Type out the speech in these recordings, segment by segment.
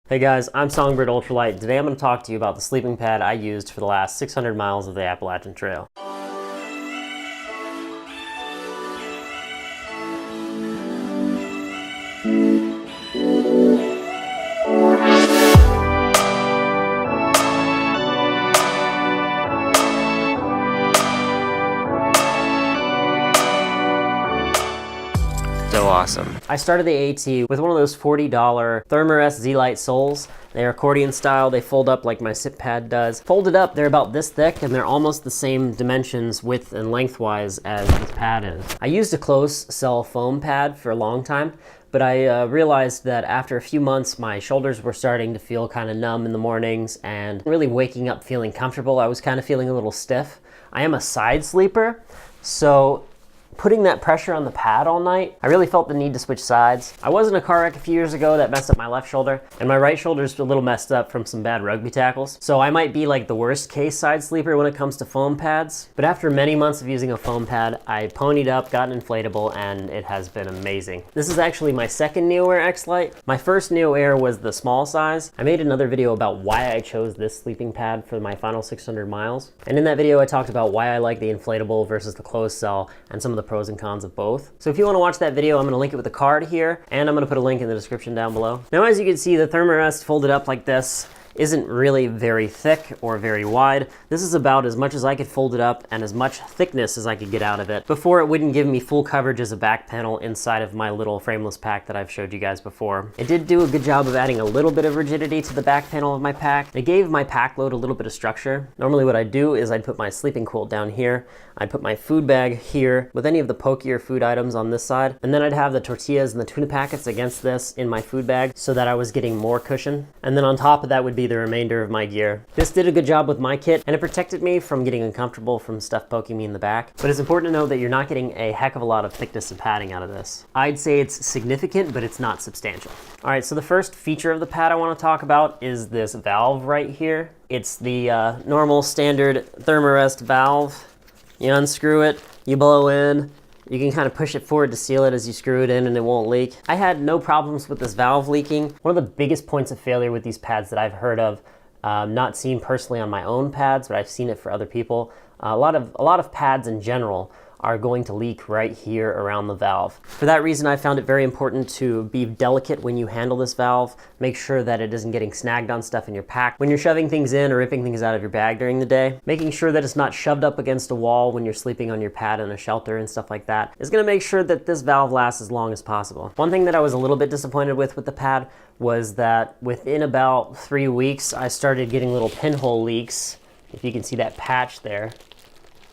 Hey guys, I'm Songbird Ultralight. Today I'm going to talk to you about the sleeping pad I used for the last 600 miles of the Appalachian Trail. So awesome. I started the AT with one of those $40 Therm X-lite soles. They're accordion style, they fold up like my sit pad does. Folded up, they're about this thick and they're almost the same dimensions width and lengthwise as this pad is. I used a close cell foam pad for a long time, but I realized that after a few months my shoulders were starting to feel kind of numb in the mornings and really waking up feeling comfortable. I was kind of feeling a little stiff. I am a side sleeper, so putting that pressure on the pad all night, I really felt the need to switch sides. I was in a car wreck a few years ago that messed up my left shoulder, and my right shoulder's a little messed up from some bad rugby tackles. So I might be like the worst case side sleeper when it comes to foam pads. But after many months of using a foam pad, I ponied up, got an inflatable, and it has been amazing. This is actually my second Neo Air X-lite. My first Neo Air was the small size. I made another video about why I chose this sleeping pad for my final 600 miles. And in that video, I talked about why I like the inflatable versus the closed cell and some of the pros and cons of both. So if you want to watch that video, I'm going to link it with a card here, and I'm going to put a link in the description down below. Now, as you can see, the Therm X folded up like this isn't really very thick or very wide. This is about as much as I could fold it up and as much thickness as I could get out of it before it wouldn't give me full coverage as a back panel inside of my little frameless pack that I've showed you guys before. It did do a good job of adding a little bit of rigidity to the back panel of my pack. It gave my pack load a little bit of structure. Normally what I'd do is I'd put my sleeping quilt down here, I'd put my food bag here with any of the pokier food items on this side, and then I'd have the tortillas and the tuna packets against this in my food bag so that I was getting more cushion. And then on top of that would be the remainder of my gear. This did a good job with my kit, and it protected me from getting uncomfortable from stuff poking me in the back. But it's important to know that you're not getting a heck of a lot of thickness and padding out of this. I'd say it's significant, but it's not substantial. All right, so the first feature of the pad I want to talk about is this valve right here. It's the normal standard Therm valve. You unscrew it, you blow in, you can kind of push it forward to seal it as you screw it in and it won't leak. I had no problems with this valve leaking. One of the biggest points of failure with these pads that I've heard of, not seen personally on my own pads, but I've seen it for other people, a lot of pads in general are going to leak right here around the valve. For that reason, I found it very important to be delicate when you handle this valve. Make sure that it isn't getting snagged on stuff in your pack when you're shoving things in or ripping things out of your bag during the day. Making sure that it's not shoved up against a wall when you're sleeping on your pad in a shelter and stuff like that is gonna make sure that this valve lasts as long as possible. One thing that I was a little bit disappointed with the pad was that within about 3 weeks, I started getting little pinhole leaks. If you can see that patch there.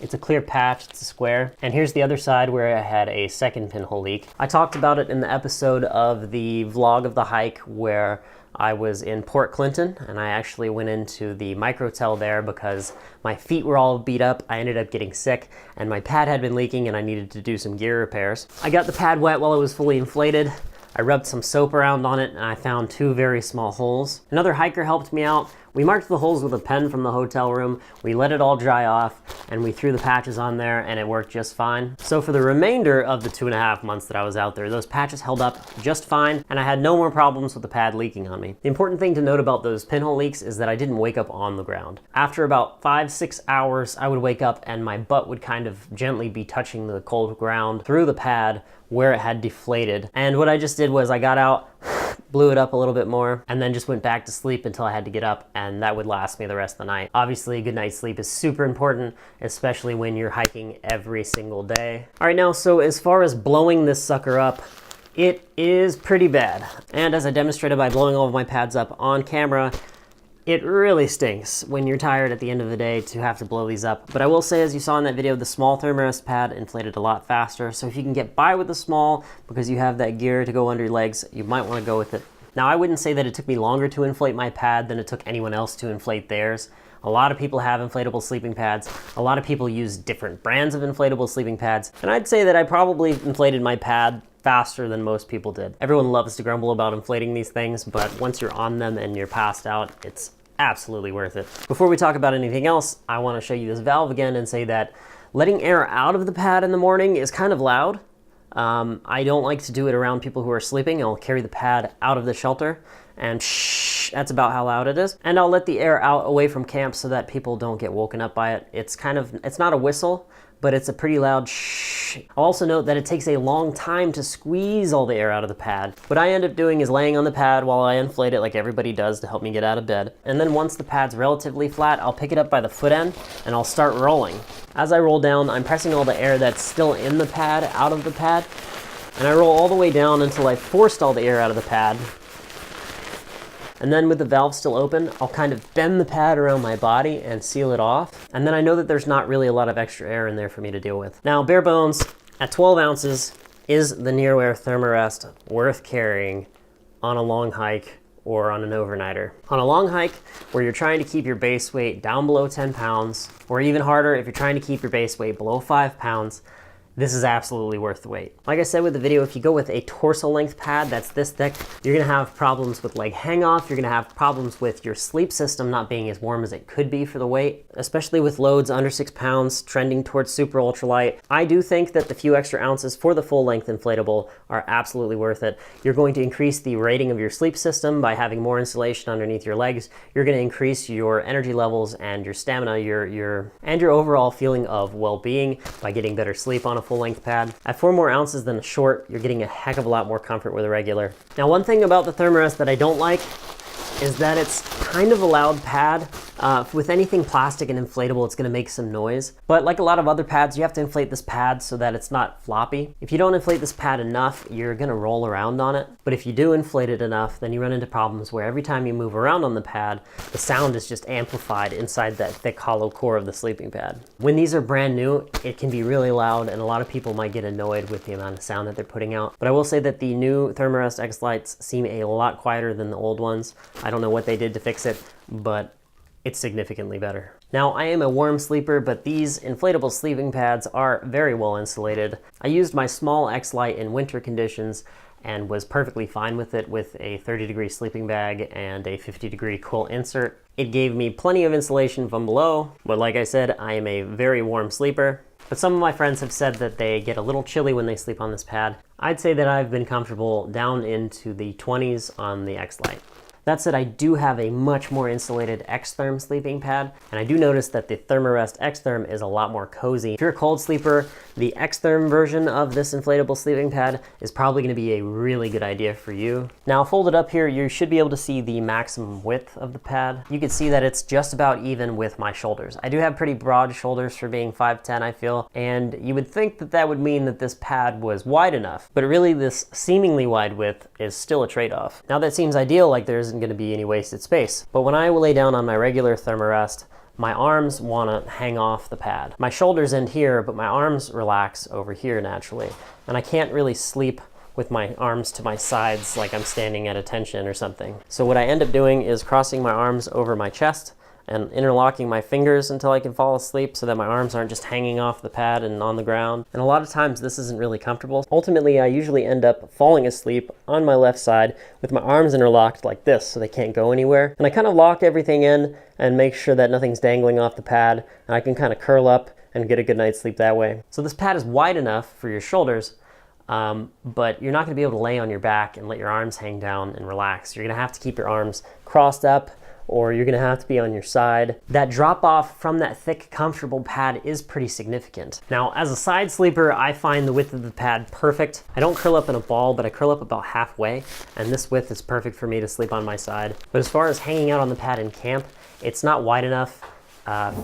It's a clear patch, it's a square. And here's the other side where I had a second pinhole leak. I talked about it in the episode of the vlog of the hike where I was in Port Clinton, and I actually went into the microtel there because my feet were all beat up. I ended up getting sick and my pad had been leaking and I needed to do some gear repairs. I got the pad wet while it was fully inflated. I rubbed some soap around on it and I found 2 very small holes. Another hiker helped me out. We marked the holes with a pen from the hotel room. We let it all dry off and we threw the patches on there and it worked just fine. So for the remainder of the 2.5 months that I was out there, those patches held up just fine and I had no more problems with the pad leaking on me. The important thing to note about those pinhole leaks is that I didn't wake up on the ground. After about 5-6 hours, I would wake up and my butt would kind of gently be touching the cold ground through the pad where it had deflated. And what I just did was I got out, blew it up a little bit more, and then just went back to sleep until I had to get up, and that would last me the rest of the night. Obviously, a good night's sleep is super important, especially when you're hiking every single day. All right, now, so as far as blowing this sucker up, it is pretty bad. And as I demonstrated by blowing all of my pads up on camera, it really stinks when you're tired at the end of the day to have to blow these up. But I will say, as you saw in that video, the small Therm pad inflated a lot faster. So if you can get by with the small because you have that gear to go under your legs, you might want to go with it. Now, I wouldn't say that it took me longer to inflate my pad than it took anyone else to inflate theirs. A lot of people have inflatable sleeping pads. A lot of people use different brands of inflatable sleeping pads. And I'd say that I probably inflated my pad faster than most people did. Everyone loves to grumble about inflating these things, but once you're on them and you're passed out, it's absolutely worth it. Before we talk about anything else, I want to show you this valve again and say that letting air out of the pad in the morning is kind of loud. I don't like to do it around people who are sleeping. I'll carry the pad out of the shelter and shh, that's about how loud it is. And I'll let the air out away from camp so that people don't get woken up by it. It's not a whistle, but it's a pretty loud shh. I'll also note that it takes a long time to squeeze all the air out of the pad. What I end up doing is laying on the pad while I inflate it like everybody does to help me get out of bed. And then once the pad's relatively flat, I'll pick it up by the foot end and I'll start rolling. As I roll down, I'm pressing all the air that's still in the pad out of the pad. And I roll all the way down until I forced all the air out of the pad. And then with the valve still open, I'll kind of bend the pad around my body and seal it off. And then I know that there's not really a lot of extra air in there for me to deal with. Now, bare bones, at 12 ounces, is the Nearwear Thermarest worth carrying on a long hike or on an overnighter? On a long hike where you're trying to keep your base weight down below 10 pounds, or even harder if you're trying to keep your base weight below 5 pounds, this is absolutely worth the wait. Like I said with the video, if you go with a torso length pad that's this thick, you're gonna have problems with leg hang off, you're gonna have problems with your sleep system not being as warm as it could be for the weight, especially with loads under 6 pounds trending towards super ultralight. I do think that the few extra ounces for the full length inflatable are absolutely worth it. You're going to increase the rating of your sleep system by having more insulation underneath your legs. You're gonna increase your energy levels and your stamina, your overall feeling of well-being by getting better sleep on a full-length pad. At 4 more ounces than a short, you're getting a heck of a lot more comfort with a regular. Now, one thing about the Thermarest that I don't like is that it's kind of a loud pad. With anything plastic and inflatable, it's gonna make some noise. But like a lot of other pads, you have to inflate this pad so that it's not floppy. If you don't inflate this pad enough, you're gonna roll around on it. But if you do inflate it enough, then you run into problems where every time you move around on the pad, the sound is just amplified inside that thick hollow core of the sleeping pad. When these are brand new, it can be really loud and a lot of people might get annoyed with the amount of sound that they're putting out. But I will say that the new Thermarest X-lites seem a lot quieter than the old ones. I don't know what they did to fix it, but it's significantly better. Now, I am a warm sleeper, but these inflatable sleeping pads are very well insulated. I used my small X-lite in winter conditions and was perfectly fine with it with a 30-degree sleeping bag and a 50-degree quilt insert. It gave me plenty of insulation from below, but like I said, I am a very warm sleeper. But some of my friends have said that they get a little chilly when they sleep on this pad. I'd say that I've been comfortable down into the 20s on the X-lite. That said, I do have a much more insulated x-therm sleeping pad, and I do notice that the Thermarest x-therm is a lot more cozy. If you're a cold sleeper, the x-therm version of this inflatable sleeping pad is probably going to be a really good idea for you. Now, folded up here, you should be able to see the maximum width of the pad. You can see that it's just about even with my shoulders. I do have pretty broad shoulders for being 5'10", I feel, and you would think that that would mean that this pad was wide enough, but really this seemingly wide width is still a trade-off. Now, that seems ideal, like there isn't going to be any wasted space, but when I lay down on my regular Thermarest, my arms want to hang off the pad. My shoulders end here, but my arms relax over here naturally, and I can't really sleep with my arms to my sides like I'm standing at attention or something. So what I end up doing is crossing my arms over my chest and interlocking my fingers until I can fall asleep so that my arms aren't just hanging off the pad and on the ground. And a lot of times this isn't really comfortable. Ultimately, I usually end up falling asleep on my left side with my arms interlocked like this so they can't go anywhere. And I kind of lock everything in and make sure that nothing's dangling off the pad, and I can kind of curl up and get a good night's sleep that way. So this pad is wide enough for your shoulders, but you're not going to be able to lay on your back and let your arms hang down and relax. You're going to have to keep your arms crossed up, or you're gonna have to be on your side. That drop off from that thick, comfortable pad is pretty significant. Now, as a side sleeper, I find the width of the pad perfect. I don't curl up in a ball, but I curl up about halfway, and this width is perfect for me to sleep on my side. But as far as hanging out on the pad in camp, it's not wide enough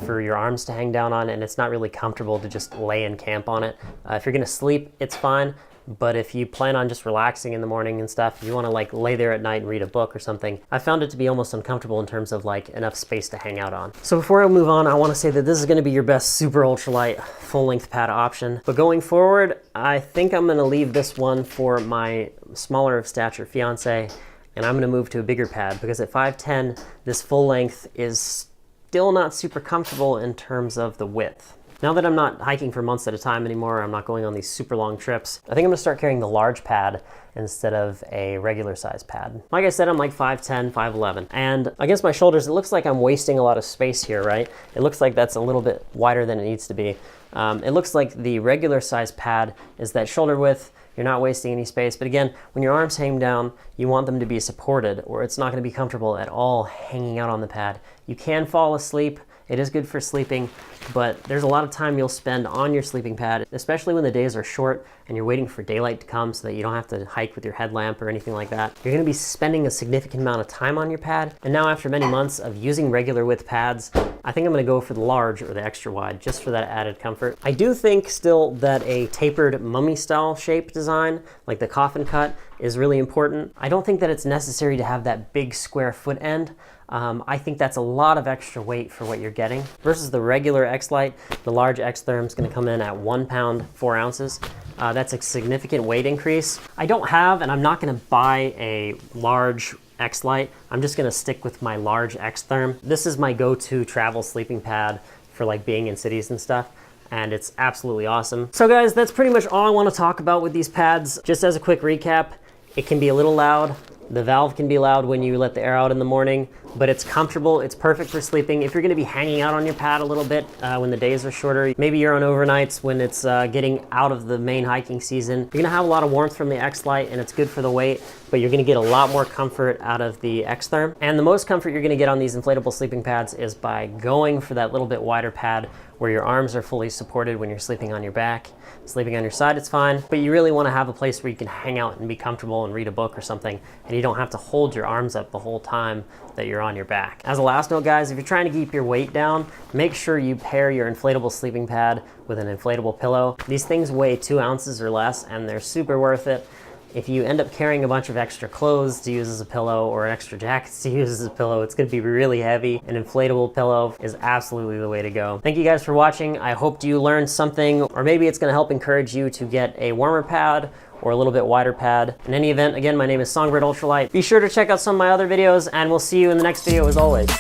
for your arms to hang down on, and it's not really comfortable to just lay in camp on it. If you're gonna sleep, it's fine. But if you plan on just relaxing in the morning and stuff, you want to like lay there at night and read a book or something, I found it to be almost uncomfortable in terms of like enough space to hang out on. So before I move on, I want to say that this is going to be your best super ultralight full length pad option. But going forward, I think I'm going to leave this one for my smaller of stature fiance, and I'm going to move to a bigger pad because at 5'10", this full length is still not super comfortable in terms of the width. Now that I'm not hiking for months at a time anymore, I'm not going on these super long trips, I think I'm gonna start carrying the large pad instead of a regular size pad. Like I said, I'm like 5'10", 5'11", and against my shoulders, it looks like I'm wasting a lot of space here, right? It looks like that's a little bit wider than it needs to be. It looks like the regular size pad is that shoulder width, you're not wasting any space. But again, when your arms hang down, you want them to be supported, or it's not going to be comfortable at all hanging out on the pad. You can fall asleep. It is good for sleeping, but there's a lot of time you'll spend on your sleeping pad, especially when the days are short and you're waiting for daylight to come so that you don't have to hike with your headlamp or anything like that. You're gonna be spending a significant amount of time on your pad. And now after many months of using regular width pads, I think I'm gonna go for the large or the extra wide just for that added comfort. I do think still that a tapered mummy style shape design, like the coffin cut, is really important. I don't think that it's necessary to have that big square foot end. I think that's a lot of extra weight for what you're getting. Versus the regular X-lite, the large X-therm is gonna come in at 1 pound, 4 ounces. That's a significant weight increase. I don't have, and I'm not gonna buy a large X-lite. I'm just gonna stick with my large X-therm. This is my go-to travel sleeping pad for like being in cities and stuff, and it's absolutely awesome. So guys, that's pretty much all I wanna talk about with these pads. Just as a quick recap, it can be a little loud. The valve can be loud when you let the air out in the morning, but it's comfortable. It's perfect for sleeping. If you're gonna be hanging out on your pad a little bit when the days are shorter, maybe you're on overnights when it's getting out of the main hiking season, you're gonna have a lot of warmth from the X-lite and it's good for the weight, but you're gonna get a lot more comfort out of the X-therm. And the most comfort you're gonna get on these inflatable sleeping pads is by going for that little bit wider pad where your arms are fully supported when you're sleeping on your back. Sleeping on your side, it's fine, but you really wanna have a place where you can hang out and be comfortable and read a book or something, and you don't have to hold your arms up the whole time that you're on your back. As a last note, guys, if you're trying to keep your weight down, make sure you pair your inflatable sleeping pad with an inflatable pillow. These things weigh 2 ounces or less, and they're super worth it. If you end up carrying a bunch of extra clothes to use as a pillow or extra jackets to use as a pillow, it's gonna be really heavy. An inflatable pillow is absolutely the way to go. Thank you guys for watching. I hope you learned something, or maybe it's gonna help encourage you to get a warmer pad or a little bit wider pad. In any event, again, my name is Songbird Ultralight. Be sure to check out some of my other videos, and we'll see you in the next video as always.